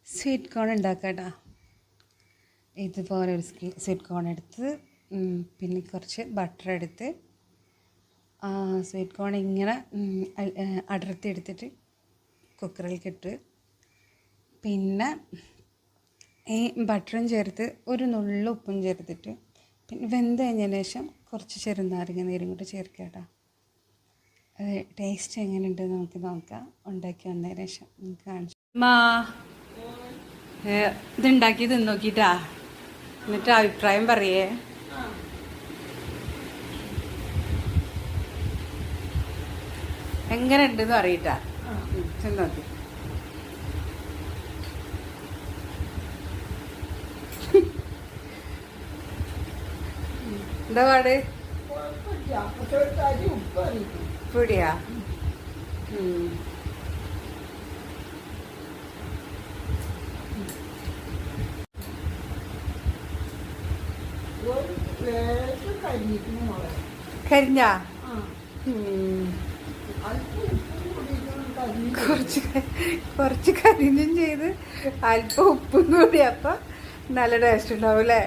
Sweet corn ഉണ്ടാക്കാട്ടാ. ഇതുപോലെ ഒരു sweet corn എടുത്ത് പിന്നെ കുറച്ച് ബട്ടർ എടുത്ത് സ്വീറ്റ് കോൺ ഇങ്ങനെ അടർത്തി എടുത്തിട്ട് കുക്കറിലേക്ക് ഇട്ട് പിന്നെ ഈ ബട്ടറും ചേർത്ത് ഒരു നുള്ളു ഉപ്പും ചേർത്തിട്ട് പിന്നെ വെന്ത് കഴിഞ്ഞതിന് ശേഷം കുറച്ച് ചെറുനാരങ്ങ നീരും കൂടി ചേർക്കാം. അത് ടേസ്റ്റ് എങ്ങനെയുണ്ടെന്ന് നമുക്ക് നോക്കാം. ഉണ്ടാക്കി വന്നതിന് ശേഷം നമുക്ക് കാണിച്ചു. ഇതുണ്ടാക്കി നോക്കിയിട്ടാ, എന്നിട്ട് അഭിപ്രായം പറയേ. എങ്ങനെ ഉണ്ടെന്ന് അറിയിട്ടാ. നോക്കി എന്താ പാട്? പൊടിയാ? കരിഞ്ഞാ? കുറച്ച് കരിഞ്ഞും ചെയ്ത് അല്പം ഉപ്പും കൂടി, അപ്പം നല്ല ടേസ്റ്റ് ഉണ്ടാവും അല്ലേ?